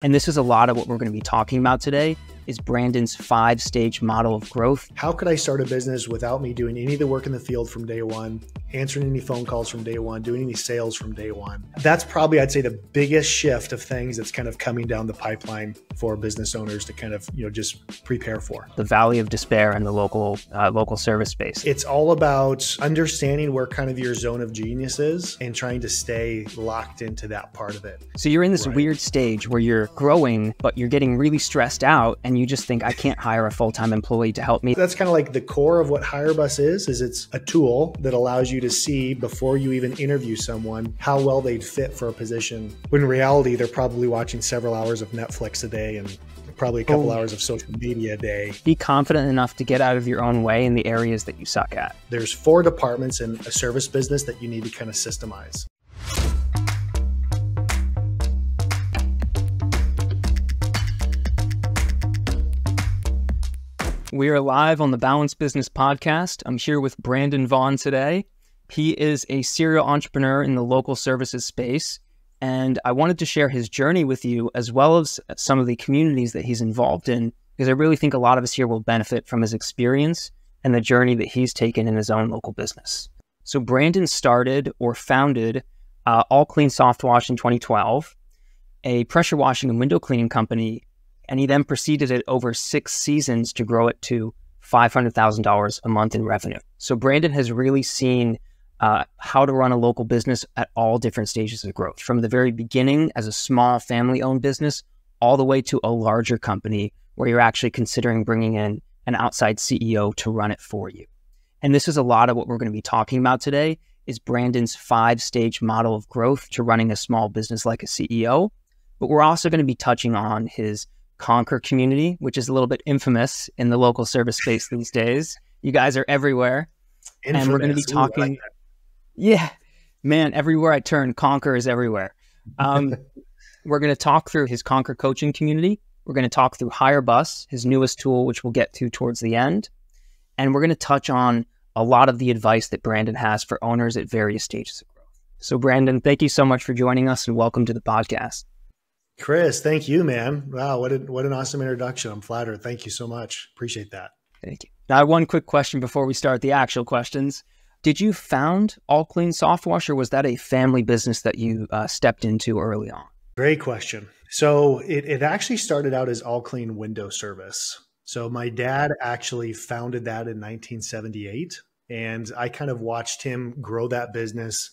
And this is a lot of what we're going to be talking about today is Brandon's 5-stage model of growth. How could I start a business without me doing any of the work in the field from day one, answering any phone calls from day one, doing any sales from day one? That's probably, I'd say, the biggest shift of things that's kind of coming down the pipeline for business owners to kind of, just prepare for. The valley of despair in the local service space. It's all about understanding where kind of your zone of genius is and trying to stay locked into that part of it. So you're in this weird stage where you're growing, but you're getting really stressed out and you just think, I can't hire a full-time employee to help me. That's kind of like the core of what HireBus is it's a tool that allows you to see before you even interview someone how well they'd fit for a position. When in reality, they're probably watching several hours of Netflix a day and probably a couple hours of social media a day. Be confident enough to get out of your own way in the areas that you suck at. There's 4 departments in a service business that you need to kind of systemize. We are live on the Balanced Business Podcast. I'm here with Brandon Vaughn today. He is a serial entrepreneur in the local services space, and I wanted to share his journey with you as well as some of the communities that he's involved in, because I really think a lot of us here will benefit from his experience and the journey that he's taken in his own local business. So Brandon started or founded All Clean Soft Wash in 2012, a pressure washing and window cleaning company, and he then proceeded it over 6 seasons to grow it to $500,000 a month in revenue. So Brandon has really seen how to run a local business at all different stages of growth, from the very beginning as a small family-owned business all the way to a larger company where you're actually considering bringing in an outside CEO to run it for you. And this is a lot of what we're going to be talking about today is Brandon's 5-stage model of growth to running a small business like a CEO. But we're also going to be touching on his Conquer community, which is a little bit infamous in the local service space these days. You guys are everywhere. Infamous. And we're going to be talking. Yeah, man, everywhere I turn, Conquer is everywhere. We're going to talk through his Conquer coaching community. We're going to talk through HireBus, his newest tool, which we'll get to towards the end. And we're going to touch on a lot of the advice that Brandon has for owners at various stages of growth. So Brandon, thank you so much for joining us and welcome to the podcast. Chris, thank you, man. Wow, what an awesome introduction. I'm flattered. Thank you so much. Appreciate that. Thank you. Now, one quick question before we start the actual questions. Did you found All Clean Soft Wash, or was that a family business that you stepped into early on? Great question. So it actually started out as All Clean Window Service. So my dad actually founded that in 1978, and I kind of watched him grow that business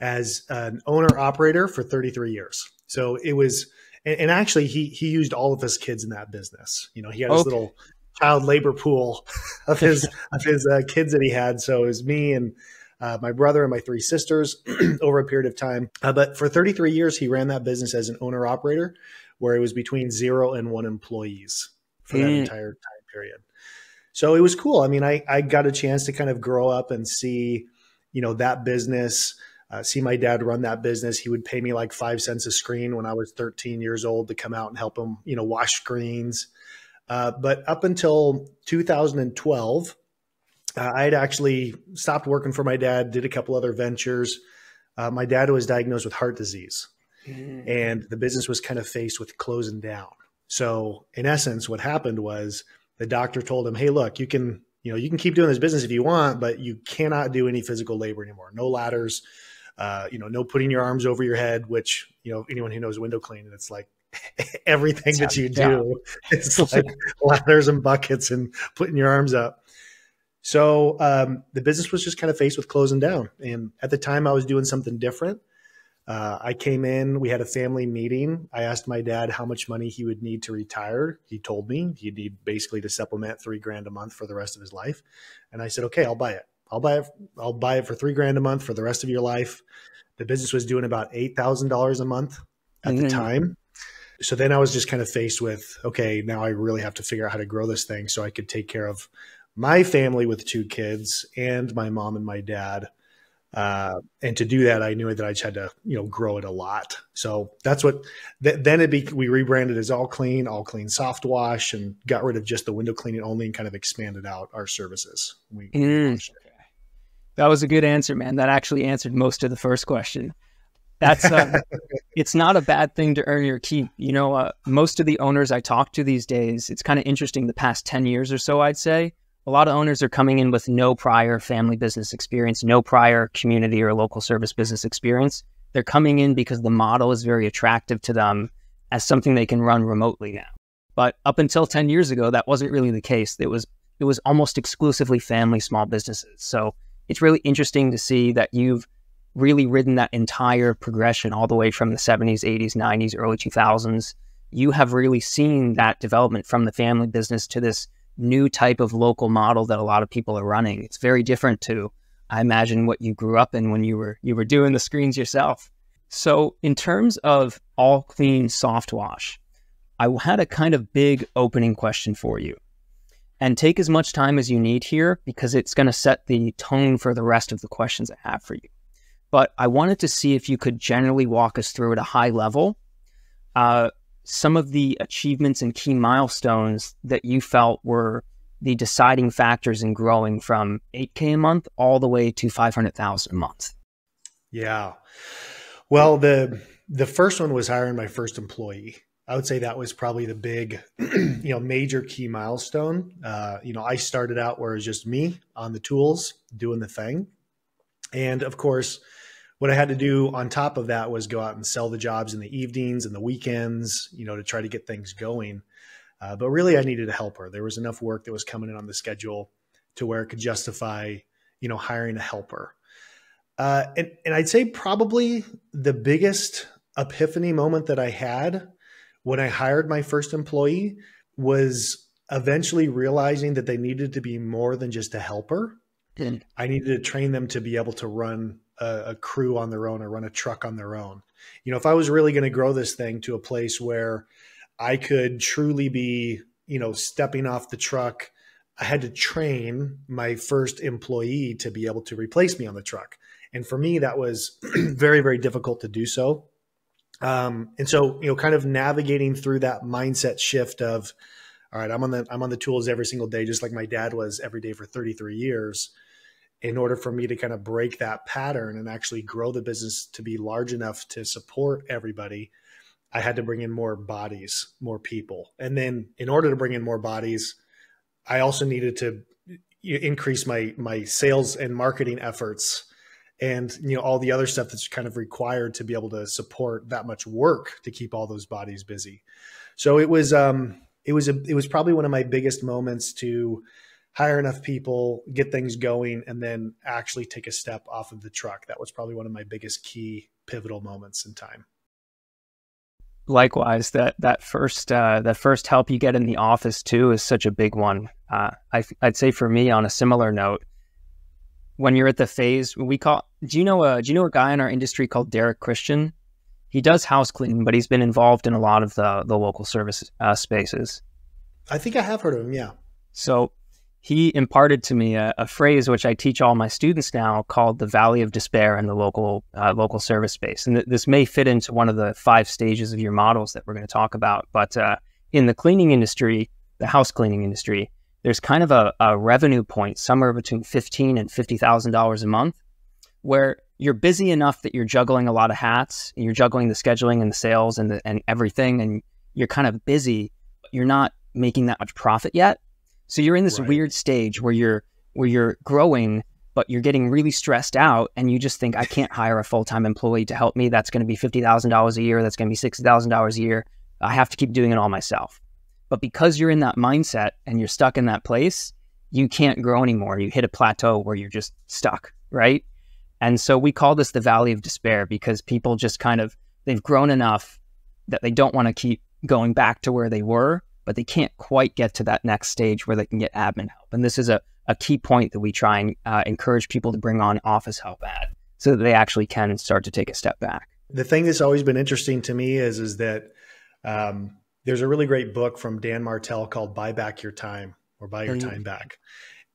as an owner-operator for 33 years. So it was... And actually, he used all of his kids in that business. He had his little child labor pool of his kids that he had. So it was me and my brother and my 3 sisters over a period of time. But for 33 years, he ran that business as an owner operator, where it was between 0 and 1 employees for that entire time period. So it was cool. I mean, I got a chance to kind of grow up and see, that business. See my dad run that business. He would pay me like 5 cents a screen when I was 13 years old to come out and help him, wash screens. But up until 2012, I had actually stopped working for my dad, did a couple other ventures. My dad was diagnosed with heart disease, and the business was kind of faced with closing down. So in essence, what happened was the doctor told him, hey, look, you can keep doing this business if you want, but you cannot do any physical labor anymore. No ladders. No putting your arms over your head, which, anyone who knows window cleaning, it's like everything that you do, it's like ladders and buckets and putting your arms up. So the business was just kind of faced with closing down. And at the time I was doing something different. I came in, we had a family meeting. I asked my dad how much money he would need to retire. He told me he'd need basically to supplement $3,000 a month for the rest of his life. And I said, okay, I'll buy it. I'll buy it for $3,000 a month for the rest of your life. The business was doing about $8,000 a month at the time. So then I was just kind of faced with, okay, now I really have to figure out how to grow this thing so I could take care of my family with 2 kids and my mom and my dad. And to do that, I knew that I just had to, grow it a lot. So that's what, then we rebranded as All Clean Soft Wash, and got rid of just the window cleaning only and kind of expanded out our services. We That was a good answer, man. That actually answered most of the first question. That's it's not a bad thing to earn your keep. You know, most of the owners I talk to these days, it's kind of interesting. The past 10 years or so, I'd say, a lot of owners are coming in with no prior family business experience, no prior community or local service business experience. They're coming in because the model is very attractive to them as something they can run remotely now. But up until 10 years ago, that wasn't really the case. It was almost exclusively family small businesses. So it's really interesting to see that you've really ridden that entire progression all the way from the 70s, 80s, 90s, early 2000s. You have really seen that development from the family business to this new type of local model that a lot of people are running. It's very different to, I imagine, what you grew up in when you were doing the screens yourself. So in terms of all clean soft wash, I had a kind of big opening question for you. And take as much time as you need here because it's going to set the tone for the rest of the questions I have for you. But I wanted to see if you could generally walk us through at a high level some of the achievements and key milestones that you felt were the deciding factors in growing from 8K a month all the way to 500,000 a month. Yeah. Well, the first one was hiring my first employee. I would say that was probably the big, major key milestone. I started out where it was just me on the tools doing the thing. And of course, what I had to do on top of that was go out and sell the jobs in the evenings and the weekends, to try to get things going. But really I needed a helper. There was enough work that was coming in on the schedule to where it could justify, hiring a helper. And I'd say probably the biggest epiphany moment that I had when I hired my first employee was eventually realizing that they needed to be more than just a helper. I needed to train them to be able to run a crew on their own or run a truck on their own. If I was really going to grow this thing to a place where I could truly be, stepping off the truck, I had to train my first employee to be able to replace me on the truck. And for me, that was very, very difficult to do so. And so, kind of navigating through that mindset shift of, all right, I'm on the tools every single day, just like my dad was every day for 33 years. In order for me to kind of break that pattern and actually grow the business to be large enough to support everybody, I had to bring in more bodies, more people. And then in order to bring in more bodies, I also needed to increase my sales and marketing efforts and all the other stuff that's kind of required to be able to support that much work to keep all those bodies busy. So it was probably one of my biggest moments to hire enough people, get things going, and then actually take a step off of the truck. That was probably one of my biggest key pivotal moments in time. Likewise, that first help you get in the office too is such a big one. I'd say for me, on a similar note, when you're at the phase do you know a guy in our industry called Derek Christian? He does house cleaning, but he's been involved in a lot of the local service spaces. I think I have heard of him. Yeah. So he imparted to me a phrase which I teach all my students now called the Valley of Despair in the local service space. And this may fit into one of the 5 stages of your models that we're going to talk about. But in the cleaning industry, the house cleaning industry, there's kind of a revenue point somewhere between $15,000 and $50,000 a month where you're busy enough that you're juggling a lot of hats, and you're juggling the scheduling and the sales and everything, and you're kind of busy, but you're not making that much profit yet. So you're in this weird stage where you're growing, but you're getting really stressed out, and you just think, I can't hire a full-time employee to help me. That's going to be $50,000 a year. That's going to be $60,000 a year. I have to keep doing it all myself. But because you're in that mindset and you're stuck in that place, you can't grow anymore. You hit a plateau where you're just stuck, right? And so we call this the Valley of Despair because people just they've grown enough that they don't want to keep going back to where they were, but they can't quite get to that next stage where they can get admin help. And this is a key point that we try and encourage people to bring on office help at so that they actually can start to take a step back. The thing that's always been interesting to me is that there's a really great book from Dan Martell called Buy Back Your Time or Buy Your Time Back.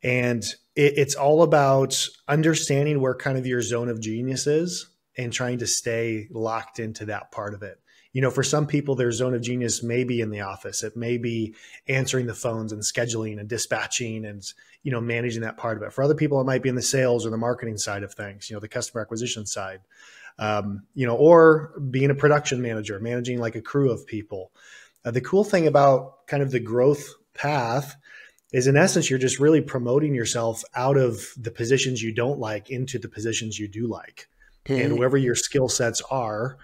And it's all about understanding where kind of your zone of genius is and trying to stay locked into that part of it. For some people, their zone of genius may be in the office. It may be answering the phones and scheduling and dispatching and, managing that part of it. For other people, it might be in the sales or the marketing side of things, the customer acquisition side. or being a production manager, managing like a crew of people. The cool thing about kind of the growth path is, in essence, you're just really promoting yourself out of the positions you don't like into the positions you do like. And wherever your skill sets are,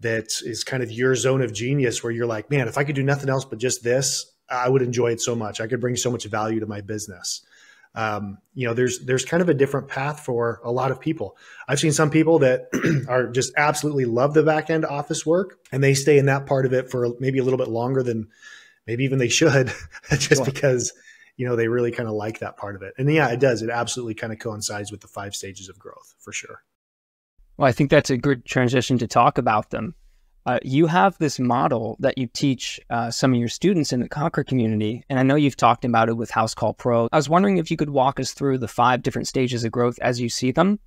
that is kind of your zone of genius where you're like, man, if I could do nothing else but just this, I would enjoy it so much. I could bring so much value to my business. There's kind of a different path for a lot of people. I've seen some people that are just absolutely love the back end office work, and they stay in that part of it for maybe a little bit longer than maybe even they should, just because, they really kind of like that part of it. And yeah, it does. It absolutely kind of coincides with the 5 stages of growth for sure. Well, I think that's a good transition to talk about them. You have this model that you teach some of your students in the Conquer community, and I know you've talked about it with House Call Pro. I was wondering if you could walk us through the 5 different stages of growth as you see them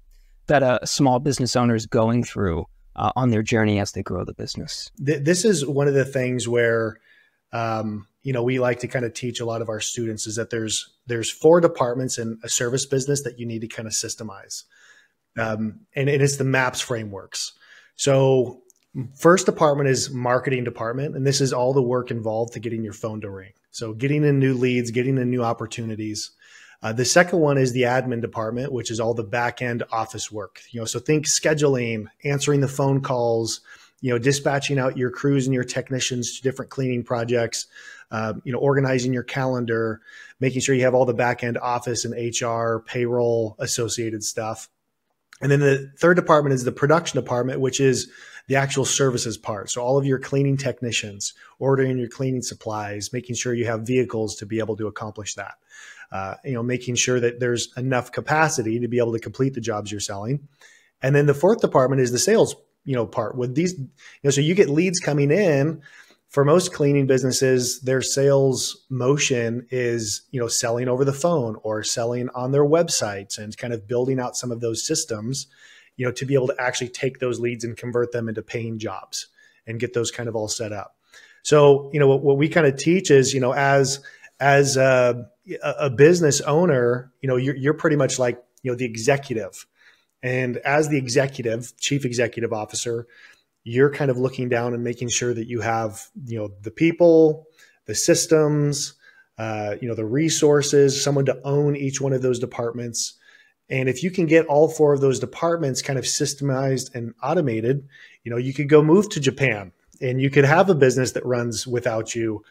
that a small business owner is going through on their journey as they grow the business. This is one of the things where, we like to kind of teach a lot of our students is that there's 4 departments in a service business that you need to kind of systemize. And it's the MAPS frameworks. So first department is marketing department. And this is all the work involved to getting your phone to ring. So getting in new leads, getting in new opportunities. The second one is the admin department, which is all the back end office work. So think scheduling, answering the phone calls, dispatching out your crews and your technicians to different cleaning projects, organizing your calendar, making sure you have all the back end office and HR, payroll associated stuff. And then the third department is the production department, which is the actual services part. So all of your cleaning technicians, ordering your cleaning supplies, making sure you have vehicles to be able to accomplish that. Making sure that there's enough capacity to be able to complete the jobs you're selling. And then the fourth department is the sales, part with these, so you get leads coming in. For most cleaning businesses, their sales motion is, selling over the phone or selling on their websites and kind of building out some of those systems, to be able to actually take those leads and convert them into paying jobs and get those kind of all set up. So, what we kind of teach is, as a business owner, you're pretty much like, the executive. And as the executive, chief executive officer, you're kind of looking down and making sure that you have, the people, the systems, the resources, someone to own each one of those departments. And if you can get all 4 of those departments kind of systemized and automated, you could go move to Japan and you could have a business that runs without you.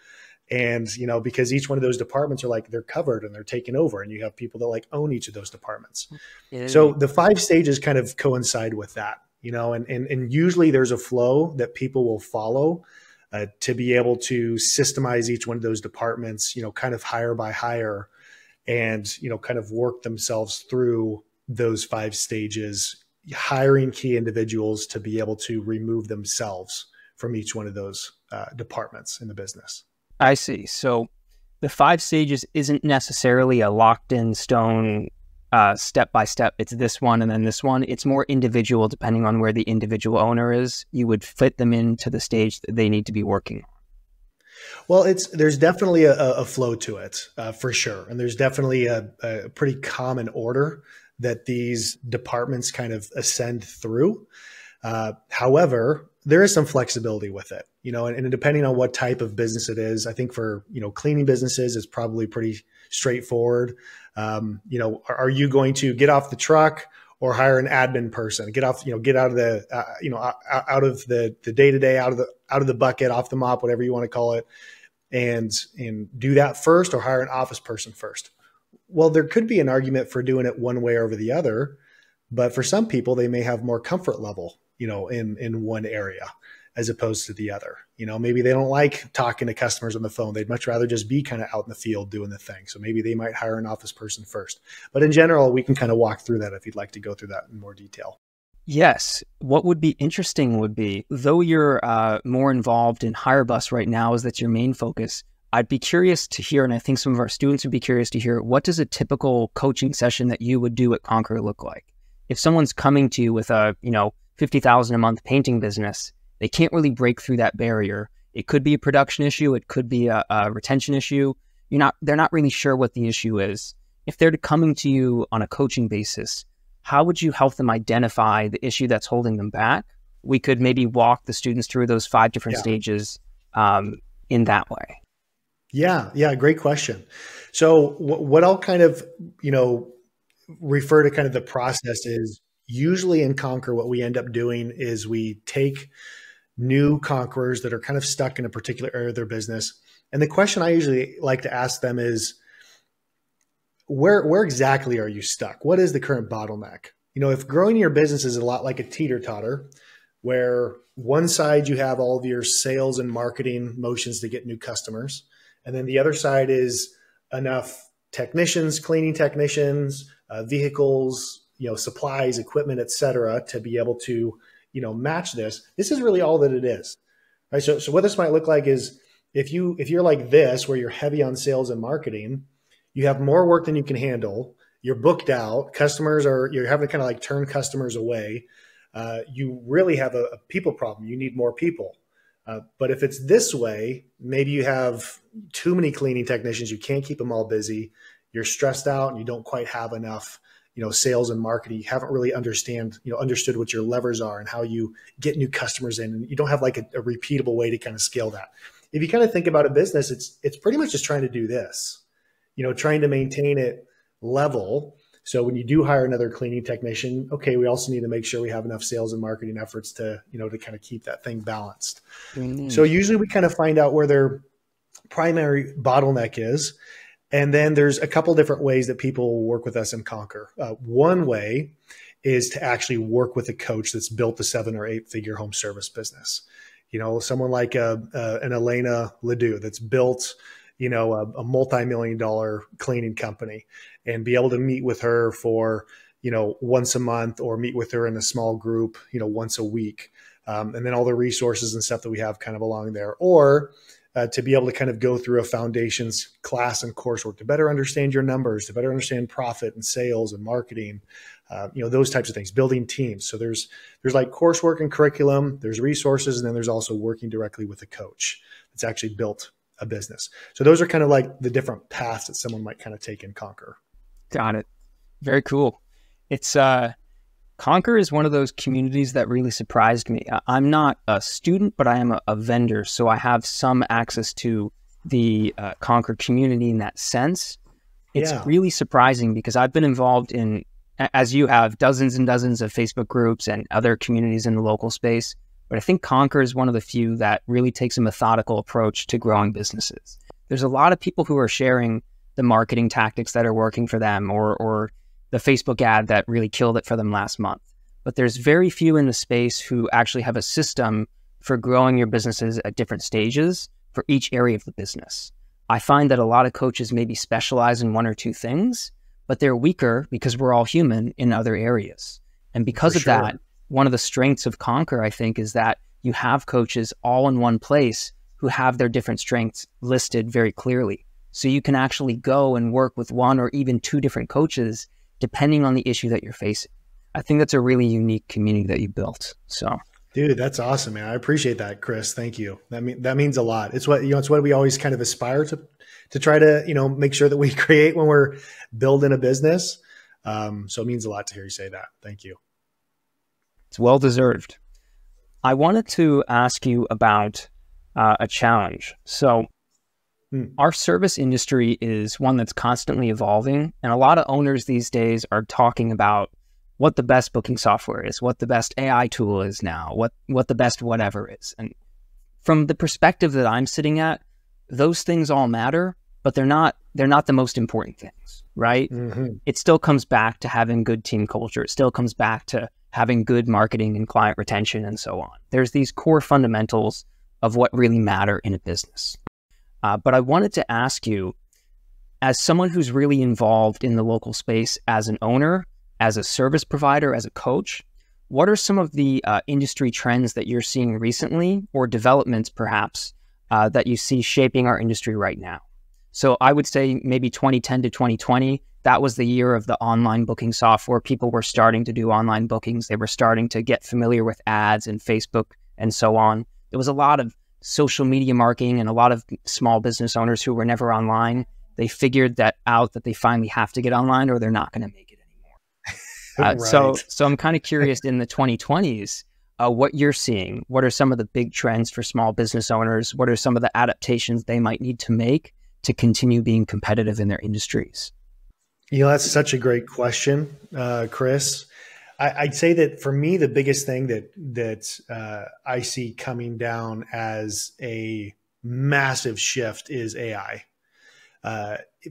And, because each one of those departments are like, they're covered and they're taken over, and you have people that like own each of those departments. Yeah. So the 5 stages kind of coincide with that. And usually there's a flow that people will follow to be able to systemize each one of those departments, kind of hire by hire, and, kind of work themselves through those 5 stages, hiring key individuals to be able to remove themselves from each one of those departments in the business. I see. So the 5 stages isn't necessarily a locked in stone step by step. It's this one and then this one. It's more individual depending on where the individual owner is. You would fit them into the stage that they need to be working on. Well, there's definitely a flow to it for sure. And there's definitely a pretty common order that these departments kind of ascend through. However, there is some flexibility with it, and depending on what type of business it is. I think for, cleaning businesses, it's probably pretty straightforward. Are you going to get off the truck or hire an admin person, get out of the, out of the day-to-day, out of the bucket, off the mop, whatever you want to call it, and do that first, or hire an office person first? Well, there could be an argument for doing it one way over the other, but for some people, they may have more comfort level, in one area as opposed to the other. Maybe they don't like talking to customers on the phone. They'd much rather just be kind of out in the field doing the thing. So maybe they might hire an office person first. But in general, we can kind of walk through that if you'd like to go through that in more detail. Yes. What would be interesting would be, though you're more involved in Hire Bus right now, is that's your main focus, I'd be curious to hear, and I think some of our students would be curious to hear, what does a typical coaching session that you would do at Conquer look like? If someone's coming to you with a, $50,000 a month painting business, they can't really break through that barrier. It could be a production issue. It could be a retention issue. They're not really sure what the issue is. If they're coming to you on a coaching basis, how would you help them identify the issue that's holding them back? We could maybe walk the students through those 5 different stages in that way. Yeah. Great question. So what I'll kind of, refer to kind of the process is usually in Conquer, what we end up doing is we take new conquerors that are kind of stuck in a particular area of their business. And the question I usually like to ask them is, where exactly are you stuck? What is the current bottleneck? If growing your business is a lot like a teeter-totter, where one side you have all of your sales and marketing motions to get new customers, and then the other side is enough technicians, cleaning technicians, vehicles, supplies, equipment, et cetera, to be able to, match this. This is really all that it is, right? So what this might look like is if you're like this, where you're heavy on sales and marketing, you have more work than you can handle. You're booked out. You're having to kind of like turn customers away. You really have a people problem. You need more people. But if it's this way, maybe you have too many cleaning technicians. You can't keep them all busy. You're stressed out and you don't quite have enough, sales and marketing. You haven't really understood what your levers are and how you get new customers in. And you don't have like a repeatable way to kind of scale that. If you kind of think about a business, it's pretty much just trying to do this, trying to maintain it level. So when you do hire another cleaning technician, okay, we also need to make sure we have enough sales and marketing efforts to, to kind of keep that thing balanced. Mm-hmm. So usually we kind of find out where their primary bottleneck is. And then there's a couple different ways that people will work with us in Conquer. One way is to actually work with a coach that's built a 7 or 8 figure home service business. Someone like an Elena Ledoux that's built, a multi-million-dollar cleaning company, and be able to meet with her for, once a month, or meet with her in a small group, once a week. And then all the resources and stuff that we have kind of along there, or to be able to kind of go through a foundations class and coursework to better understand your numbers, to better understand profit and sales and marketing, those types of things, building teams. So there's like coursework and curriculum, there's resources, and then there's also working directly with a coach that's actually built a business. So those are kind of like the different paths that someone might kind of take in Conquer. Got it. Very cool. It's Conquer is one of those communities that really surprised me. I'm not a student, but I am a vendor. So I have some access to the Conquer community in that sense. It's really surprising because I've been involved in, as you have, dozens and dozens of Facebook groups and other communities in the local space. But I think Conquer is one of the few that really takes a methodical approach to growing businesses. There's a lot of people who are sharing the marketing tactics that are working for them, or the Facebook ad that really killed it for them last month. But there's very few in the space who actually have a system for growing your businesses at different stages for each area of the business. I find that a lot of coaches maybe specialize in 1 or 2 things, but they're weaker because we're all human in other areas. And because of that, one of the strengths of Conquer, I think, is that you have coaches all in one place who have their different strengths listed very clearly. So you can actually go and work with 1 or even 2 different coaches depending on the issue that you're facing. I think that's a really unique community that you built. So, dude, that's awesome, man. I appreciate that, Chris. Thank you. That means a lot. It's what, it's what we always kind of aspire to try to, make sure that we create when we're building a business. So it means a lot to hear you say that. Thank you. It's well-deserved. I wanted to ask you about a challenge. So our service industry is one that's constantly evolving, and a lot of owners these days are talking about what the best booking software is, what the best AI tool is now, what the best whatever is. And from the perspective that I'm sitting at, those things all matter, but they're not the most important things, right? Mm-hmm. It still comes back to having good team culture. It still comes back to having good marketing and client retention and so on. There's these core fundamentals of what really matter in a business. But I wanted to ask you, as someone who's really involved in the local space as an owner, as a service provider, as a coach, what are some of the industry trends that you're seeing recently, or developments perhaps, that you see shaping our industry right now? So I would say maybe 2010 to 2020, that was the year of the online booking software. People were starting to do online bookings. They were starting to get familiar with ads and Facebook and so on. There was a lot of social media marketing, and a lot of small business owners who were never online, they figured that out, that they finally have to get online or they're not going to make it Right. So I'm kind of curious in the 2020s, what you're seeing. What are some of the big trends for small business owners? What are some of the adaptations they might need to make to continue being competitive in their industries? That's such a great question, Chris. I'd say that for me, the biggest thing that I see coming down as a massive shift is AI.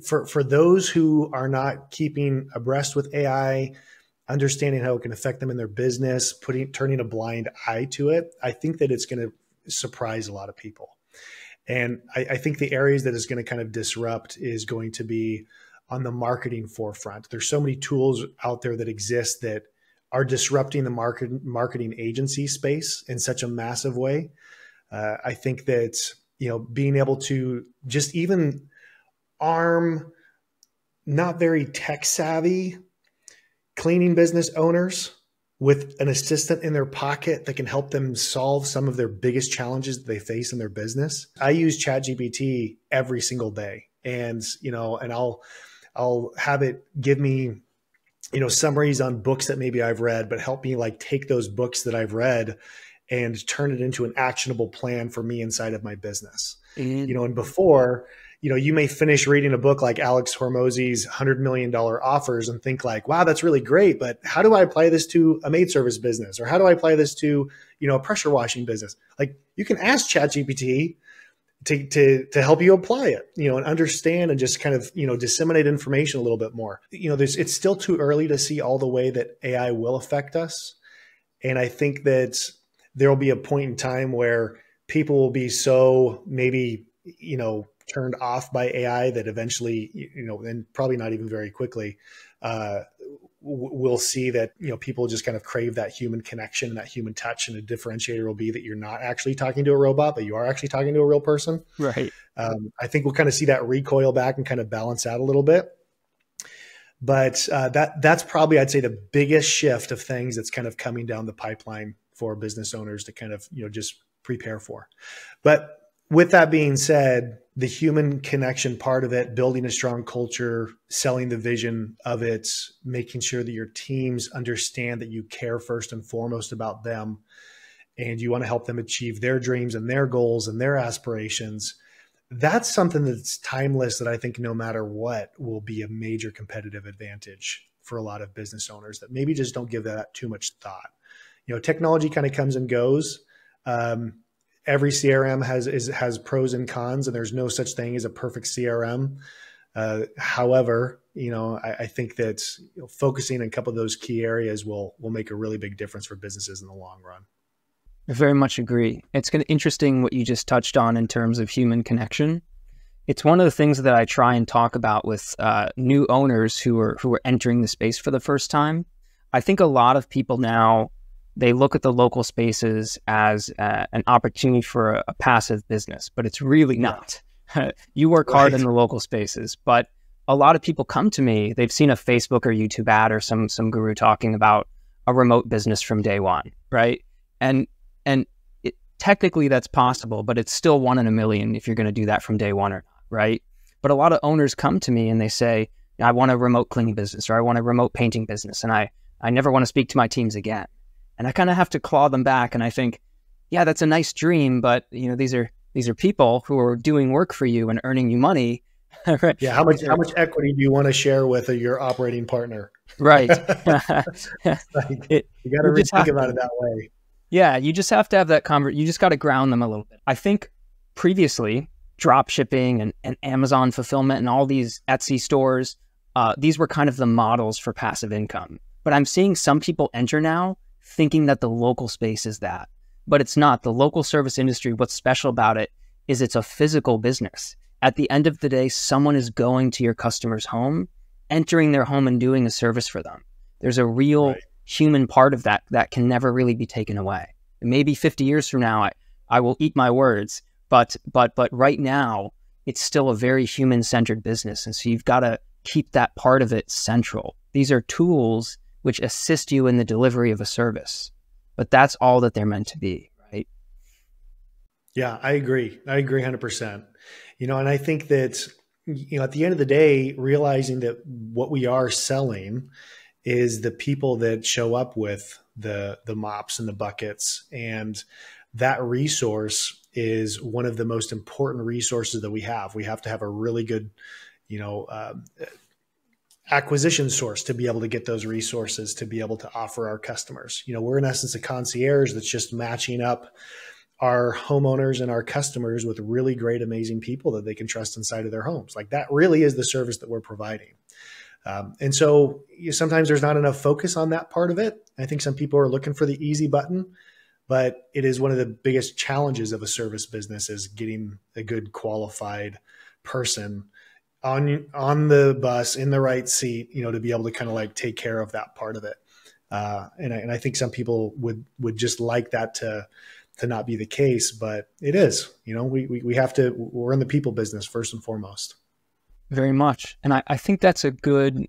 For those who are not keeping abreast with AI, understanding how it can affect them in their business, turning a blind eye to it, I think that it's going to surprise a lot of people. And I think the areas that is going to kind of disrupt is going to be on the marketing forefront. There's so many tools out there that exist that are disrupting the marketing agency space in such a massive way. I think that, being able to just even arm not very tech savvy cleaning business owners with an assistant in their pocket that can help them solve some of their biggest challenges that they face in their business. I use ChatGPT every single day, and I'll have it give me summaries on books that maybe I've read, but help me like take those books that I've read and turn it into an actionable plan for me inside of my business. And before, you may finish reading a book like Alex Hormozy's $100 million offers and think like, wow, that's really great. But how do I apply this to a maid service business? Or how do I apply this to, a pressure washing business? Like, you can ask ChatGPT to help you apply it, and understand and just kind of, disseminate information a little bit more. It's still too early to see all the way that AI will affect us. And I think that there will be a point in time where people will be so maybe, turned off by AI that eventually, and probably not even very quickly, we'll see that, people just kind of crave that human connection and that human touch. And a differentiator will be that you're not actually talking to a robot, but you are actually talking to a real person. Right. I think we'll kind of see that recoil back and kind of balance out a little bit. But that's probably, I'd say, the biggest shift of things that's kind of coming down the pipeline for business owners to kind of, just prepare for. But with that being said, the human connection part of it, building a strong culture, selling the vision of it, making sure that your teams understand that you care first and foremost about them, and you want to help them achieve their dreams and their goals and their aspirations. That's something that's timeless that I think no matter what will be a major competitive advantage for a lot of business owners that maybe just don't give that too much thought. Technology kind of comes and goes. Every CRM has pros and cons, and there's no such thing as a perfect CRM. However, I think that focusing on a couple of those key areas will make a really big difference for businesses in the long run. I very much agree. It's interesting what you just touched on in terms of human connection. It's one of the things that I try and talk about with new owners who are entering the space for the first time. I think a lot of people now, they look at the local spaces as an opportunity for a passive business, but it's really not. You work hard in the local spaces, but a lot of people come to me, they've seen a Facebook or YouTube ad or some guru talking about a remote business from day one, right? And technically that's possible, but it's still 1 in a million if you're going to do that from day one or not, right? But a lot of owners come to me and they say, I want a remote cleaning business, or I want a remote painting business, and I never want to speak to my teams again. And I kind of have to claw them back. And I think, yeah, that's a nice dream, but these are people who are doing work for you and earning you money. Right? Yeah. How much equity do you want to share with your operating partner? Right. You got to really think about it that way. Yeah. You just have to have that you just got to ground them a little bit. I think previously drop shipping and Amazon fulfillment and all these Etsy stores, these were kind of the models for passive income. But I'm seeing some people enter now thinking that the local space is that, but it's not. The local service industry, what's special about it is it's a physical business. At the end of the day, someone is going to your customer's home, entering their home and doing a service for them. There's a real human part of that can never really be taken away. Maybe 50 years from now, I will eat my words, but right now it's still a very human-centered business. And so you've got to keep that part of it central. These are tools which assist you in the delivery of a service, but that's all that they're meant to be, right? Yeah, I agree. I agree 100%. And I think that, at the end of the day, realizing that what we are selling is the people that show up with the mops and the buckets. And that resource is one of the most important resources that we have. We have to have a really good, acquisition source to be able to get those resources to be able to offer our customers. We're in essence a concierge that's just matching up our homeowners and our customers with really great, amazing people that they can trust inside of their homes. Like that really is the service that we're providing. And so sometimes there's not enough focus on that part of it. I think some people are looking for the easy button, but it is one of the biggest challenges of a service business is getting a good qualified person on the bus in the right seat, to be able to kind of like take care of that part of it. And I think some people would just like that to not be the case, but it is, we have to, we're in the people business first and foremost. Very much. And I think that's a good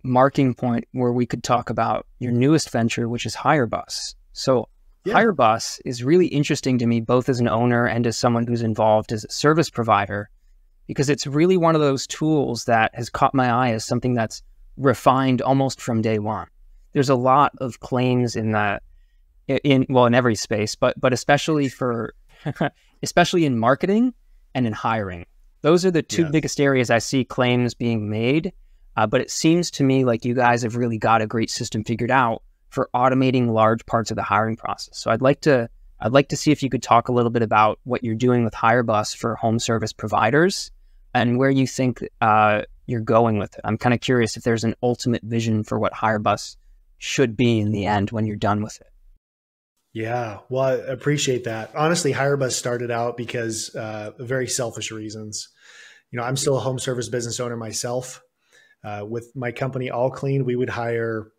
marking point where we could talk about your newest venture, which is HireBus. So yeah. HireBus is really interesting to me, both as an owner and as someone who's involved as a service provider, because it's really one of those tools that has caught my eye as something that's refined almost from day one. There's a lot of claims in that, in every space, but especially especially in marketing and in hiring. Those are the two biggest areas I see claims being made. But it seems to me like you guys have really got a great system figured out for automating large parts of the hiring process. So I'd like to see if you could talk a little bit about what you're doing with HireBus for home service providers and where you think you're going with it. I'm kind of curious if there's an ultimate vision for what HireBus should be in the end when you're done with it. Yeah, well, I appreciate that. Honestly, HireBus started out because very selfish reasons. I'm still a home service business owner myself. With my company, All Clean, we would hire,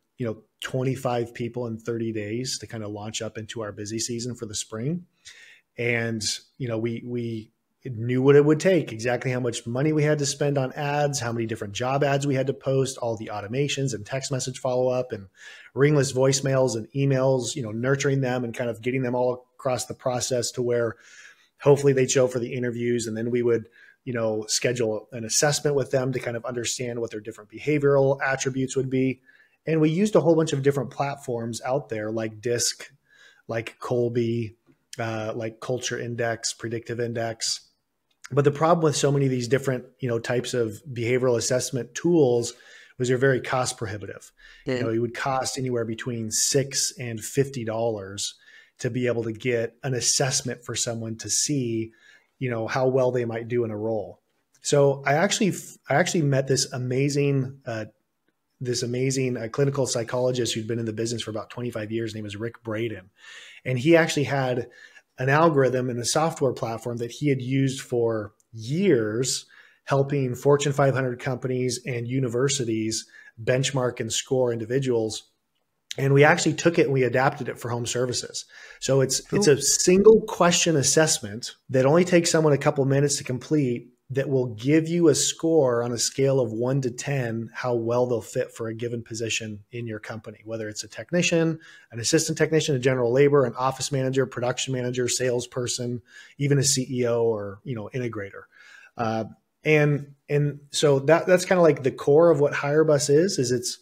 25 people in 30 days to kind of launch up into our busy season for the spring. And, we knew what it would take, exactly how much money we had to spend on ads, how many different job ads we had to post, all the automations and text message follow-up and ringless voicemails and emails, nurturing them and kind of getting them all across the process to where hopefully they'd show for the interviews. And then we would, schedule an assessment with them to kind of understand what their different behavioral attributes would be. And we used a whole bunch of different platforms out there like DISC, like Colby, like Culture Index, Predictive Index. But the problem with so many of these different, types of behavioral assessment tools was they're very cost prohibitive. Yeah. It would cost anywhere between $6 and $50 to be able to get an assessment for someone to see, how well they might do in a role. So I actually met this amazing clinical psychologist who'd been in the business for about 25 years. His name is Rick Braden. And he actually had an algorithm and a software platform that he had used for years, helping Fortune 500 companies and universities benchmark and score individuals. And we actually took it and we adapted it for home services. So it's a single question assessment that only takes someone a couple minutes to complete that will give you a score on a scale of 1 to 10, how well they'll fit for a given position in your company, whether it's a technician, an assistant technician, a general labor, an office manager, production manager, salesperson, even a CEO or, integrator. And so that's kind of like the core of what HireBus is it's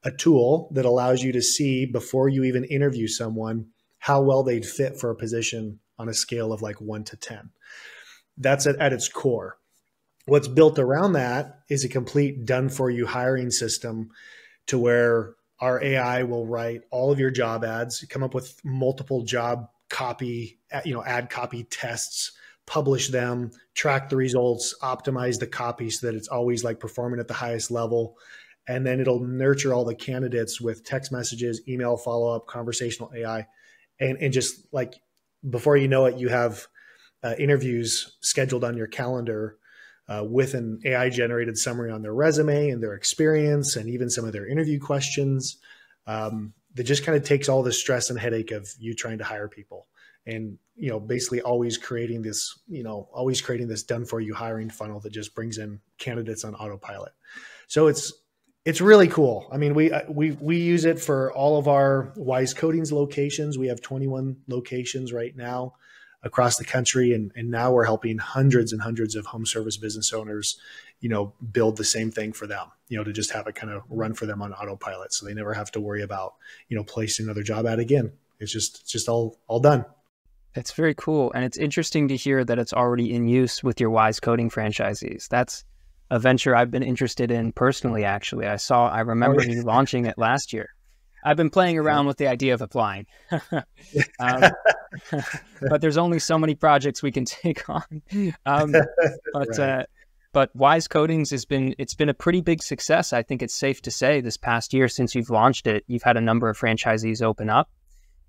a tool that allows you to see before you even interview someone, how well they'd fit for a position on a scale of like 1 to 10. That's at its core. What's built around that is a complete done-for-you hiring system to where our AI will write all of your job ads, come up with multiple job copy, ad copy tests, publish them, track the results, optimize the copy so that it's always like performing at the highest level. And then it'll nurture all the candidates with text messages, email follow-up, conversational AI. And just like before you know it, you have interviews scheduled on your calendar with an AI-generated summary on their resume and their experience and even some of their interview questions that just kind of takes all the stress and headache of you trying to hire people. And, basically always creating this done-for-you hiring funnel that just brings in candidates on autopilot. So it's really cool. I mean, we use it for all of our Wise Coatings locations. We have 21 locations right now. across the country. And now we're helping hundreds and hundreds of home service business owners, build the same thing for them, to just have it kind of run for them on autopilot. So they never have to worry about, placing another job ad again. It's just all done. It's very cool. And it's interesting to hear that it's already in use with your Wise Coding franchisees. That's a venture I've been interested in personally, actually. I remember you launching it last year. I've been playing around with the idea of applying, but there's only so many projects we can take on. But Wise Codings it's been a pretty big success. I think it's safe to say this past year since you've launched it, you've had a number of franchisees open up.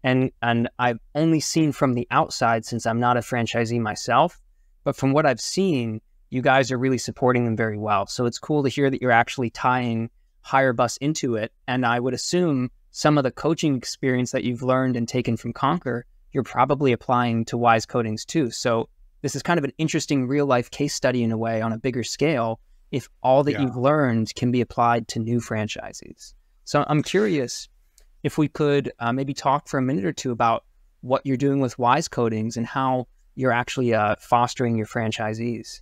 And I've only seen from the outside since I'm not a franchisee myself, but from what I've seen, you guys are really supporting them very well. So it's cool to hear that you're actually tying Hire Bus into it. And I would assume some of the coaching experience that you've learned and taken from Conquer, you're probably applying to Wise Codings too. So this is kind of an interesting real life case study in a way on a bigger scale, if all that you've learned can be applied to new franchisees. So I'm curious if we could maybe talk for a minute or two about what you're doing with Wise Codings and how you're actually fostering your franchisees.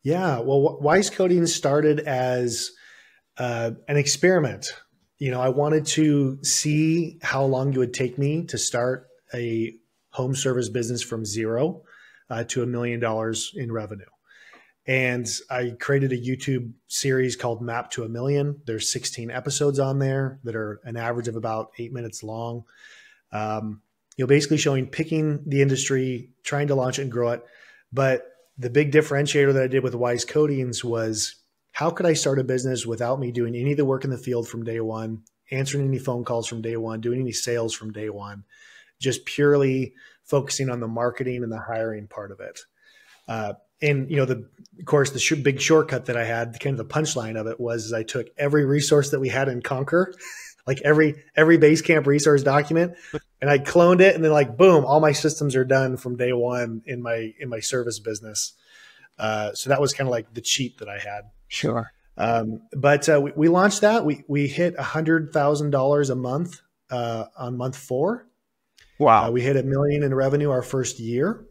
Yeah, well, Wise Coding started as an experiment. I wanted to see how long it would take me to start a home service business from zero to $1 million in revenue. And I created a YouTube series called Map to a Million. There's 16 episodes on there that are an average of about 8 minutes long. Basically picking the industry, trying to launch it and grow it. But the big differentiator that I did with Wise Codings was, how could I start a business without me doing any of the work in the field from day one, answering any phone calls from day one, doing any sales from day one, just purely focusing on the marketing and the hiring part of it. Of course, the big shortcut that I had, kind of the punchline of it was I took every resource that we had in Conquer, like every Basecamp resource document, and I cloned it, and then boom, all my systems are done from day one in my service business. So that was kind of like the cheat that I had. Sure. But we launched that. We hit $100,000 a month on month 4. Wow. We hit $1 million in revenue our first year.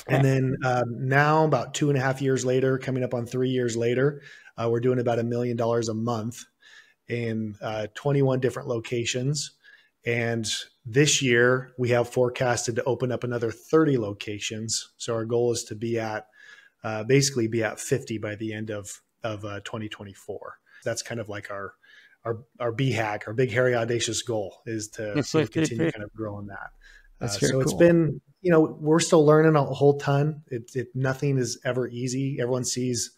And then now, about 2.5 years later, coming up on 3 years later, we're doing about $1 million a month in 21 different locations. And this year, we have forecasted to open up another 30 locations. So our goal is to be at basically be at 50 by the end of 2024. That's kind of like our BHAG, our big, hairy, audacious goal, is to continue kind of growing that. So cool. It's been, we're still learning a whole ton. Nothing is ever easy. Everyone sees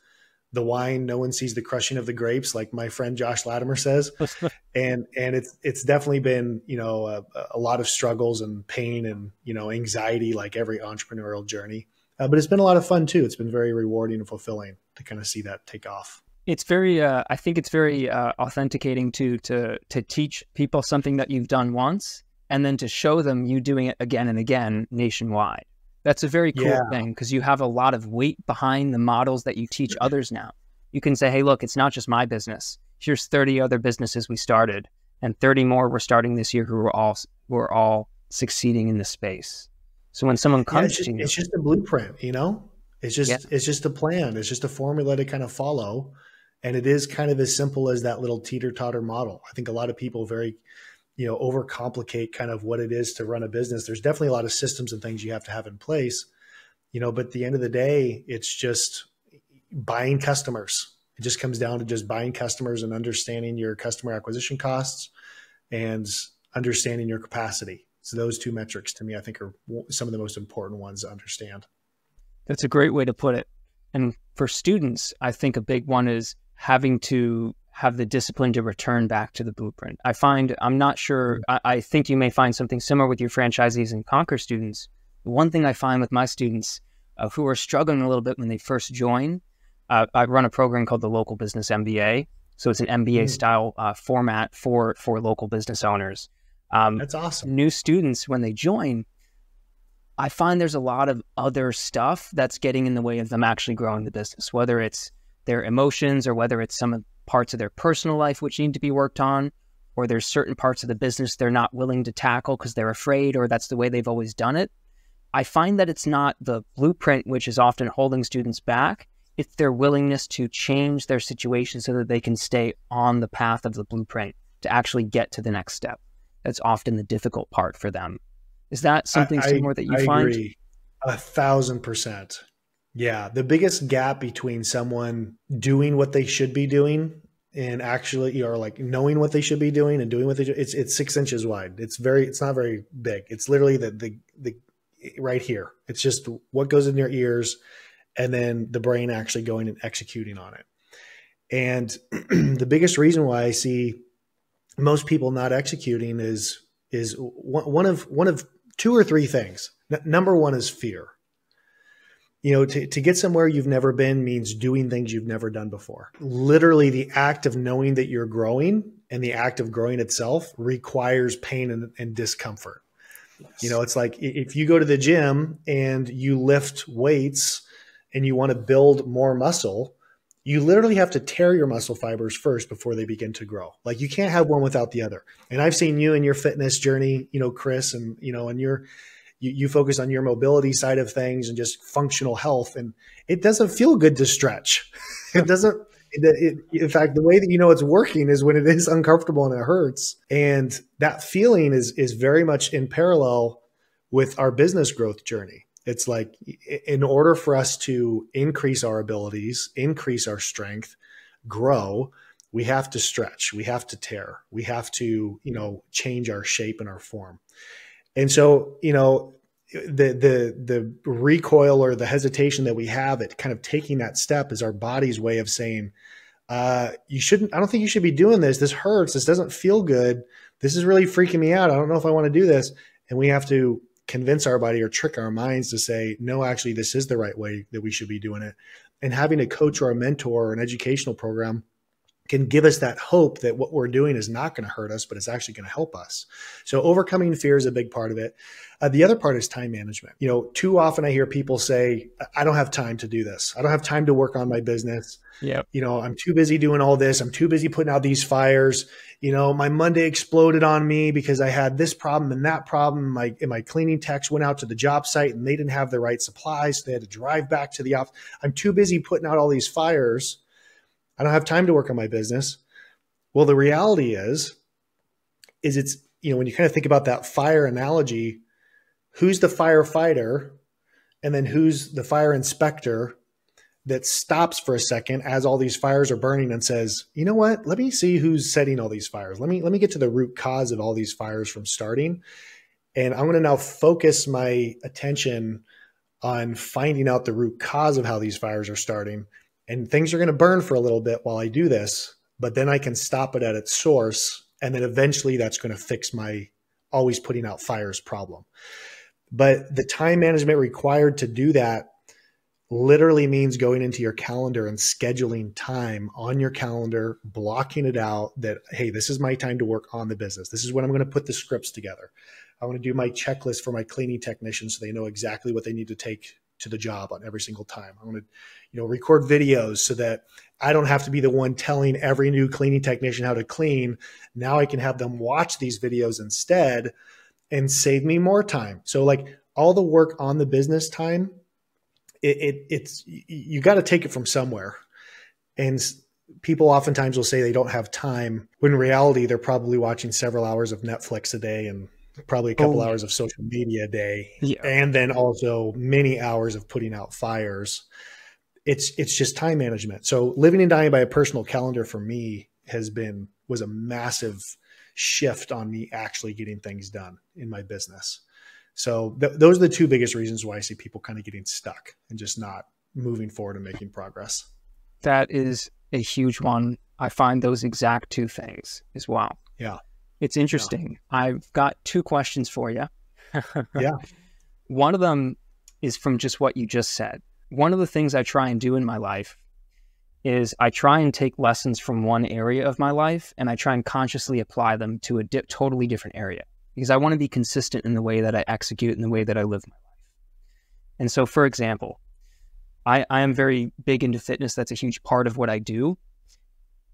the wine. No one sees the crushing of the grapes, like my friend Josh Latimer says. and it's definitely been, a lot of struggles and pain and, anxiety, like every entrepreneurial journey. But it's been a lot of fun too. It's been very rewarding and fulfilling to kind of see that take off. It's very, I think it's very authenticating to teach people something that you've done once, and then to show them you doing it again and again nationwide. That's a very cool thing, because you have a lot of weight behind the models that you teach others now. You can say, hey, look, it's not just my business. Here's 30 other businesses we started, and 30 more we're starting this year who are all succeeding in this space. So when someone comes to you, it's just a blueprint, It's just a plan. It's just a formula to kind of follow. And it is kind of as simple as that little teeter-totter model. I think a lot of people very, overcomplicate kind of what it is to run a business. There's definitely a lot of systems and things you have to have in place, but at the end of the day, it's just buying customers. It just comes down to just buying customers and understanding your customer acquisition costs and understanding your capacity. So those two metrics, to me, I think are some of the most important ones to understand. That's a great way to put it. And for students, I think a big one is having to have the discipline to return back to the blueprint. I'm not sure, I think you may find something similar with your franchisees and Conquer students. One thing I find with my students who are struggling a little bit when they first join, I run a program called the Local Business MBA. So it's an MBA style format for local business owners. That's awesome. New students, when they join, I find there's a lot of other stuff that's getting in the way of them actually growing the business, whether it's their emotions or whether it's some parts of their personal life which need to be worked on, or there's certain parts of the business they're not willing to tackle because they're afraid, or that's the way they've always done it. I find that it's not the blueprint which is often holding students back. It's their willingness to change their situation so that they can stay on the path of the blueprint to actually get to the next step. That's often the difficult part for them. Is that something similar that you find? I agree 1,000%. Yeah. The biggest gap between someone doing what they should be doing and actually, or like knowing what they should be doing and doing what they do, it's 6 inches wide. It's not very big. It's literally the right here. It's just what goes in your ears and then the brain actually going and executing on it. And the biggest reason why I see most people not executing is one of 2 or 3 things. Number one is fear. You know, to get somewhere you've never been means doing things you've never done before. Literally, the act of knowing that you're growing and the act of growing itself requires pain and discomfort. Yes. You know, it's like if you go to the gym and you lift weights and you want to build more muscle, you literally have to tear your muscle fibers first before they begin to grow. Like you can't have one without the other. And I've seen you in your fitness journey, you know, Chris, and, you know, and you focus on your mobility side of things and just functional health. And it doesn't feel good to stretch. It doesn't, in fact, the way that you know it's working is when it is uncomfortable and it hurts. And that feeling is very much in parallel with our business growth journey. It's like, in order for us to increase our abilities, increase our strength, grow, we have to stretch, we have to tear, we have to, you know, change our shape and our form. And so, you know, the recoil or the hesitation that we have at kind of taking that step is our body's way of saying, I don't think you should be doing this. This hurts. This doesn't feel good. This is really freaking me out. I don't know if I want to do this. And we have to convince our body or trick our minds to say, no, actually, this is the right way that we should be doing it. And having a coach or a mentor or an educational program can give us that hope that what we're doing is not going to hurt us, but it's actually going to help us. So overcoming fear is a big part of it. The other part is time management. You know, too often I hear people say, I don't have time to do this. I don't have time to work on my business. Yeah. You know, I'm too busy doing all this. I'm too busy putting out these fires. You know, my Monday exploded on me because I had this problem and that problem. My cleaning techs went out to the job site and they didn't have the right supplies. So they had to drive back to the office. I'm too busy putting out all these fires. I don't have time to work on my business. Well, the reality is it's, you know, when you kind of think about that fire analogy, who's the firefighter and then who's the fire inspector that stops for a second as all these fires are burning and says, you know what, let me see who's setting all these fires. Let me get to the root cause of all these fires from starting. And I'm going to now focus my attention on finding out the root cause of how these fires are starting. And things are going to burn for a little bit while I do this, but then I can stop it at its source. And then eventually that's going to fix my always putting out fires problem. But the time management required to do that literally means going into your calendar and scheduling time on your calendar, blocking it out that, hey, this is my time to work on the business. This is when I'm going to put the scripts together. I want to do my checklist for my cleaning technicians so they know exactly what they need to take to the job on every single time. I want to, you know, record videos so that I don't have to be the one telling every new cleaning technician how to clean. Now I can have them watch these videos instead and save me more time. So like all the work on the business time, it's you got to take it from somewhere. And people oftentimes will say they don't have time when in reality they're probably watching several hours of Netflix a day and probably a couple hours of social media a day, and then also many hours of putting out fires. It's just time management. So living and dying by a personal calendar for me was a massive shift on me actually getting things done in my business. So those are the 2 biggest reasons why I see people kind of getting stuck and just not moving forward and making progress. That is a huge one. I find those exact 2 things as well. Yeah. It's interesting. Yeah. I've got 2 questions for you. Yeah. One of them is from just what you just said. One of the things I try and do in my life is I try and take lessons from one area of my life and I try and consciously apply them to a totally different area because I want to be consistent in the way that I execute and the way that I live my life. And so, for example, I am very big into fitness. That's a huge part of what I do.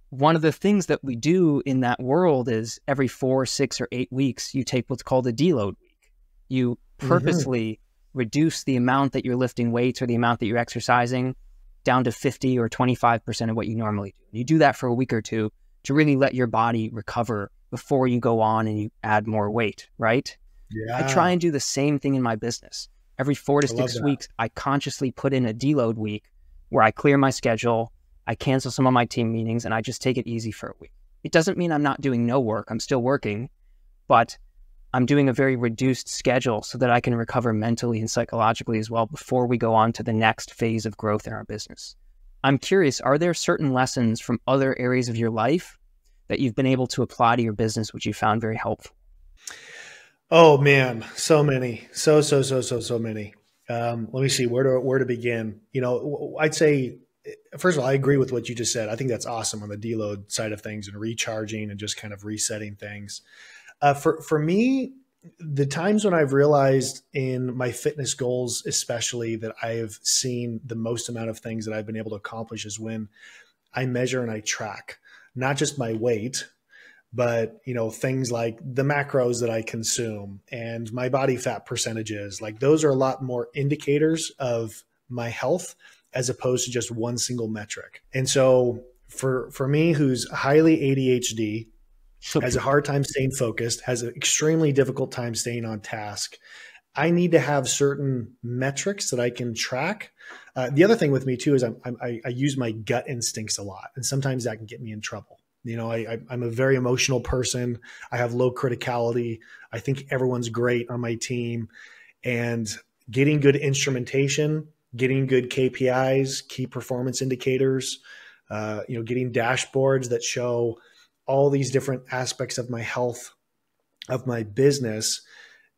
One of the things that we do in that world is every 4, 6, or 8 weeks, you take what's called a deload week. You purposely reduce the amount that you're lifting weights or the amount that you're exercising down to 50 or 25% of what you normally do. You do that for a week or two to really let your body recover before you go on and you add more weight, right? Yeah. I try and do the same thing in my business. Every 4 to 6 weeks, I consciously put in a deload week where I clear my schedule, I cancel some of my team meetings, and I just take it easy for a week. It doesn't mean I'm not doing no work. I'm still working, but I'm doing a very reduced schedule so that I can recover mentally and psychologically as well before we go on to the next phase of growth in our business. I'm curious, are there certain lessons from other areas of your life that you've been able to apply to your business, which you found very helpful? Oh man, so many, so many. Let me see where to begin. I'd say, first of all, I agree with what you just said. I think that's awesome on the deload side of things and recharging and just kind of resetting things. For me, the times when I've realized in my fitness goals, especially, that I have seen the most amount of things that I've been able to accomplish is when I measure and I track, not just my weight, but things like the macros that I consume and my body fat percentages. Like, those are a lot more indicators of my health as opposed to just one single metric. And so for me, who's highly ADHD, has a hard time staying focused, has an extremely difficult time staying on task, I need to have certain metrics that I can track. The other thing with me too is I use my gut instincts a lot, and sometimes that can get me in trouble. I'm a very emotional person. I have low criticality. I think everyone's great on my team, and getting good instrumentation, getting good KPIs, key performance indicators, getting dashboards that show all these different aspects of my health, of my business,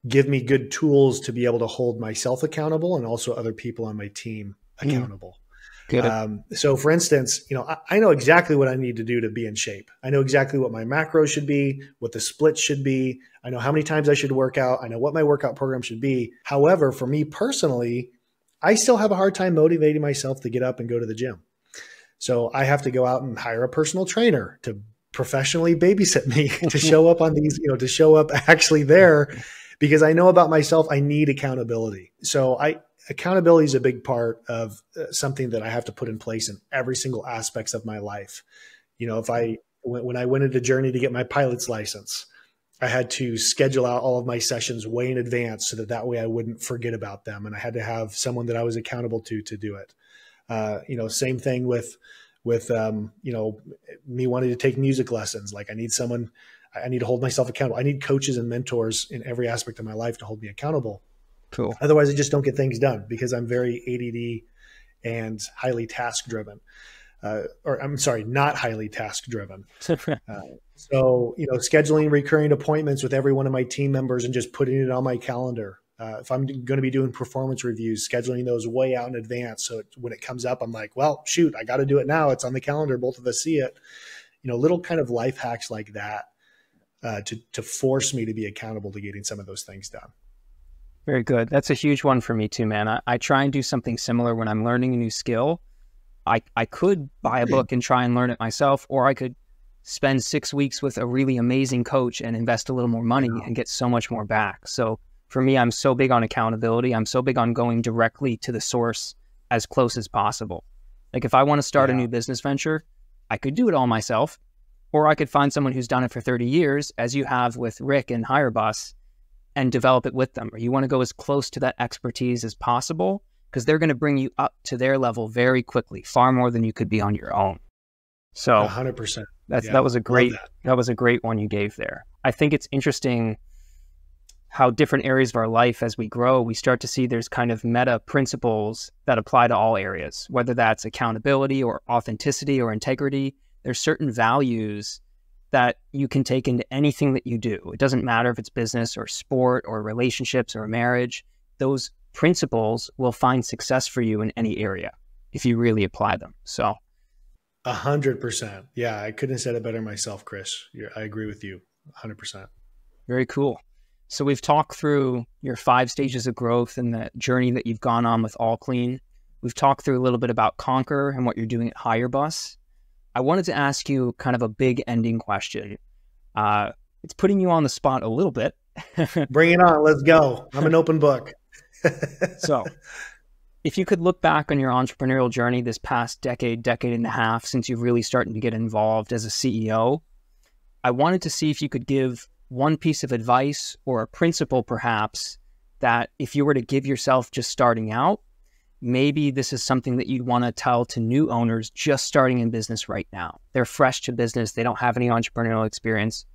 give me good tools to be able to hold myself accountable and also other people on my team accountable. So for instance, I know exactly what I need to do to be in shape. I know exactly what my macros should be, what the splits should be. I know how many times I should work out. I know what my workout program should be. However, for me personally, I still have a hard time motivating myself to get up and go to the gym. So I have to go out and hire a personal trainer to professionally babysit me to show up on these, to show up actually there, because I know about myself, I need accountability. So accountability is a big part of something that I have to put in place in every single aspects of my life. When I went into Journey to get my pilot's license, I had to schedule out all of my sessions way in advance so that way I wouldn't forget about them. And I had to have someone that I was accountable to do it. Same thing with me wanting to take music lessons. Like, I need to hold myself accountable. I need coaches and mentors in every aspect of my life to hold me accountable. Cool. Otherwise, I just don't get things done because I'm very ADD and highly task driven. Not highly task driven. So, scheduling recurring appointments with every one of my team members and just putting it on my calendar. If I'm going to be doing performance reviews, scheduling those way out in advance. So when it comes up, I'm like, well, shoot, I got to do it now. It's on the calendar. Both of us see it. Little kind of life hacks like that to force me to be accountable to getting some of those things done. Very good. That's a huge one for me too, man. I try and do something similar when I'm learning a new skill. I could buy a book and try and learn it myself, or I could spend 6 weeks with a really amazing coach and invest a little more money and get so much more back. So for me, I'm so big on accountability. I'm so big on going directly to the source as close as possible. Like, if I want to start a new business venture, I could do it all myself, or I could find someone who's done it for 30 years, as you have with Rick and HireBus, and develop it with them. Or you want to go as close to that expertise as possible, because they're going to bring you up to their level very quickly, far more than you could be on your own. So 100%. That was a great one you gave there. I think it's interesting how different areas of our life, as we grow, we start to see there's kind of meta principles that apply to all areas, whether that's accountability or authenticity or integrity. There's certain values that you can take into anything that you do. It doesn't matter if it's business or sport or relationships or marriage. Those principles will find success for you in any area if you really apply them. So 100%. Yeah, I couldn't have said it better myself, Chris. I agree with you 100%. Very cool. So we've talked through your 5 stages of growth and the journey that you've gone on with All Clean. We've talked through a little bit about Conquer and what you're doing at HireBus. I wanted to ask you kind of a big ending question. It's putting you on the spot a little bit. Bring it on. Let's go. I'm an open book. So if you could look back on your entrepreneurial journey this past decade, decade and a half, since you've really started to get involved as a CEO, I wanted to see if you could give one piece of advice or a principle perhaps that if you were to give yourself just starting out, maybe this is something that you'd want to tell to new owners just starting in business right now. They're fresh to business. They don't have any entrepreneurial experience.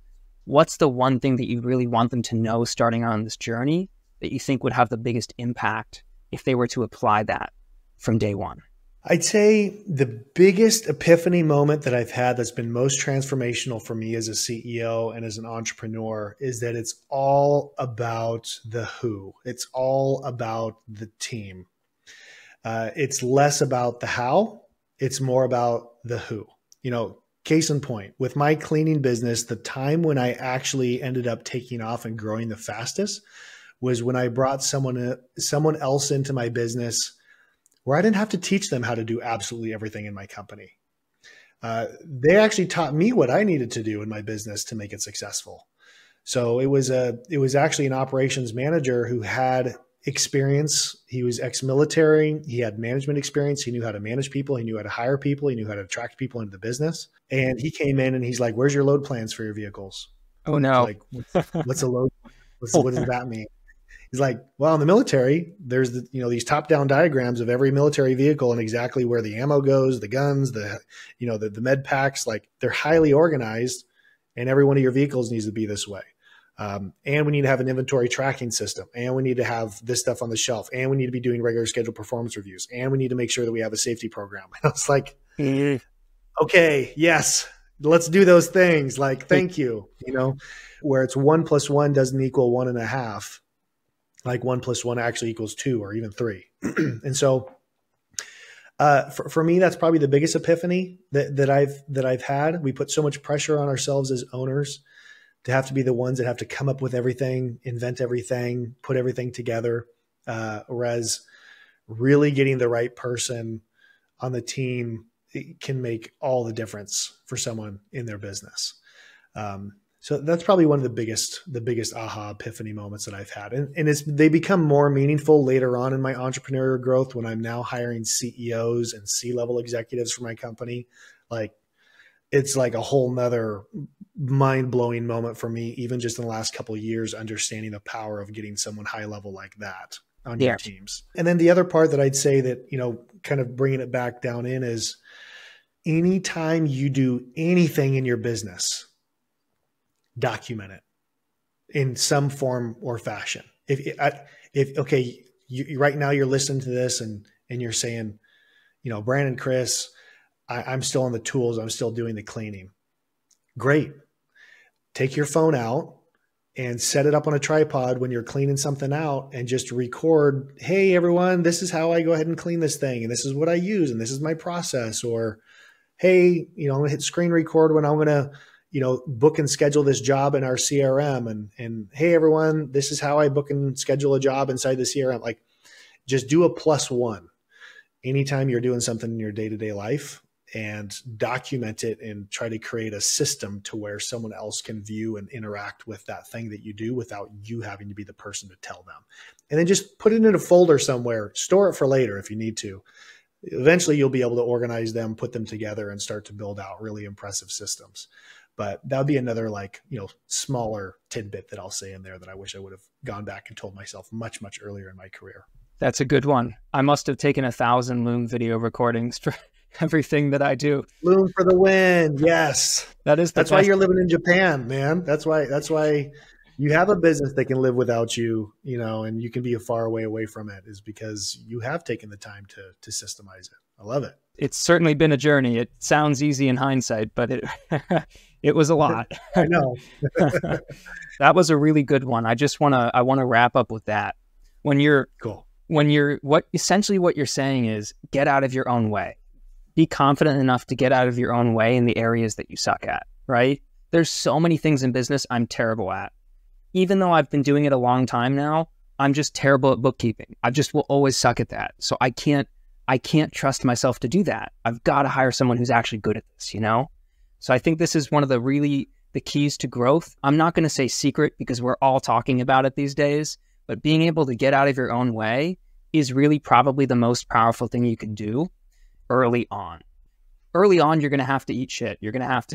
What's the one thing that you really want them to know starting on this journey that you think would have the biggest impact if they were to apply that from day one? I'd say the biggest epiphany moment that I've had that's been most transformational for me as a CEO and as an entrepreneur is that it's all about the who. It's all about the team. It's less about the how. It's more about the who. Case in point, with my cleaning business, the time when I actually ended up taking off and growing the fastest was when I brought someone else into my business where I didn't have to teach them how to do absolutely everything in my company. They actually taught me what I needed to do in my business to make it successful. So it was actually an operations manager who had experience. He was ex-military. He had management experience. He knew how to manage people. He knew how to hire people. He knew how to attract people into the business. And he came in and he's like, "Where's your load plans for your vehicles?" Oh no. Like, what's a load? What does that mean? He's like, "Well, in the military, there's these top-down diagrams of every military vehicle and exactly where the ammo goes, the guns, the med packs. Like, they're highly organized, and every one of your vehicles needs to be this way. And we need to have an inventory tracking system, and we need to have this stuff on the shelf, and we need to be doing regular scheduled performance reviews, and we need to make sure that we have a safety program." And I was like, okay, yes, let's do those things. Like, thank you. Where it's 1 + 1 doesn't equal 1.5. Like 1 + 1 actually equals 2 or even 3. And so for me, that's probably the biggest epiphany that I've had. We put so much pressure on ourselves as owners to have to be the ones that have to come up with everything, invent everything, put everything together. Whereas really getting the right person on the team can make all the difference for someone in their business. So that's probably one of the biggest aha epiphany moments that I've had. And they become more meaningful later on in my entrepreneurial growth when I'm now hiring CEOs and C-level executives for my company. Like, it's like a whole nother mind-blowing moment for me, even just in the last couple of years, understanding the power of getting someone high level like that on your teams. And then the other part that I'd say that, kind of bringing it back down in is anytime you do anything in your business, document it in some form or fashion. If right now you're listening to this and you're saying, Brandon, Chris, I'm still on the tools. I'm still doing the cleaning. Great. Take your phone out and set it up on a tripod when you're cleaning something out and just record, "Hey everyone, this is how I go ahead and clean this thing. And this is what I use. And this is my process." Or, "Hey, I'm going to hit screen record when I'm going to, book and schedule this job in our CRM. And hey everyone, this is how I book and schedule a job inside the CRM." Like, just do a +1 anytime you're doing something in your day-to-day life, and document it and try to create a system to where someone else can view and interact with that thing that you do without you having to be the person to tell them. And then just put it in a folder somewhere, store it for later if you need to. Eventually you'll be able to organize them, put them together, and start to build out really impressive systems. But that would be another smaller tidbit that I'll say in there that I wish I would have gone back and told myself much, much earlier in my career. That's a good one. I must have taken 1,000 Loom video recordings for everything that I do. Loom for the win. Yes. That's why you're living in Japan, man. That's why you have a business that can live without you, and you can be far away from it, is because you have taken the time to systemize it. I love it. It's certainly been a journey. It sounds easy in hindsight, but it was a lot. I know. That was a really good one. I want to wrap up with that. Cool. Essentially what you're saying is get out of your own way. Be confident enough to get out of your own way in the areas that you suck at, right? There's so many things in business I'm terrible at. Even though I've been doing it a long time now, I'm just terrible at bookkeeping. I just will always suck at that. So I can't trust myself to do that. I've got to hire someone who's actually good at this, So I think this is one of the keys to growth. I'm not going to say secret because we're all talking about it these days, but being able to get out of your own way is really probably the most powerful thing you can do early on. Early on, you're going to have to eat shit. You're going to have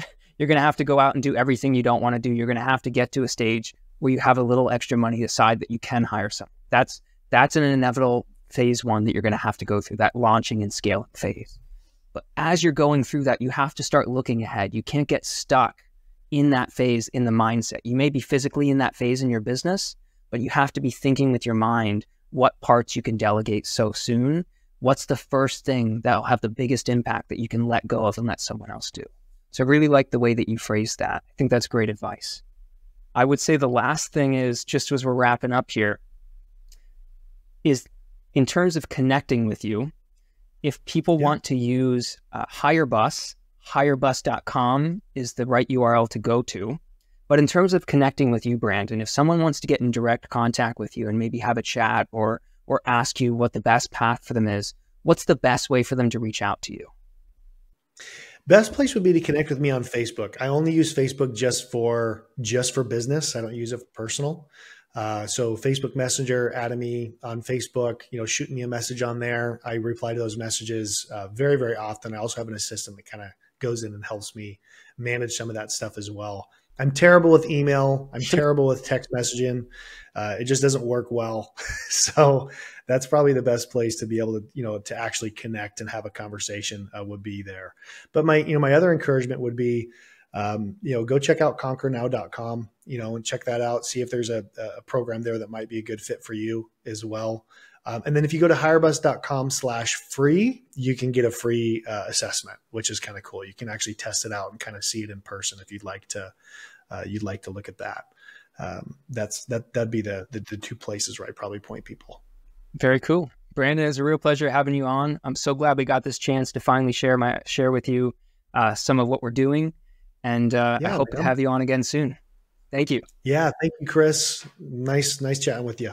to go out and do everything you don't want to do. You're going to have to get to a stage where you have a little extra money aside that you can hire someone. That's an inevitable phase one that you're going to have to go through, that launching and scaling phase. But as you're going through that, you have to start looking ahead. You can't get stuck in that phase in the mindset. You may be physically in that phase in your business, but you have to be thinking with your mind what parts you can delegate so soon. What's the first thing that'll have the biggest impact that you can let go of and let someone else do? So I really like the way that you phrased that. I think that's great advice. I would say the last thing is, just as we're wrapping up here, is in terms of connecting with you, if people want to use HireBus, hirebus.com is the right URL to go to. But in terms of connecting with you, Brandon, if someone wants to get in direct contact with you and maybe have a chat or ask you what the best path for them is, what's the best way for them to reach out to you? Best place would be to connect with me on Facebook. I only use Facebook just for business. I don't use it for personal. So Facebook Messenger, add me on Facebook, shoot me a message on there. I reply to those messages very, very often. I also have an assistant that kind of goes in and helps me manage some of that stuff as well. I'm terrible with email. I'm terrible with text messaging. It just doesn't work well. So that's probably the best place to be able to, to actually connect and have a conversation would be there. But my other encouragement would be, go check out conquernow.com, and check that out. See if there's a program there that might be a good fit for you as well. And then if you go to hirebus.com/free, you can get a free assessment, which is kind of cool. You can actually test it out and kind of see it in person if you'd like to look at that. That'd be the two places where I probably point people. Very cool. Brandon, it's a real pleasure having you on. I'm so glad we got this chance to finally share with you some of what we're doing. And I hope to have you on again soon. Thank you. Yeah. Thank you, Chris. Nice chatting with you.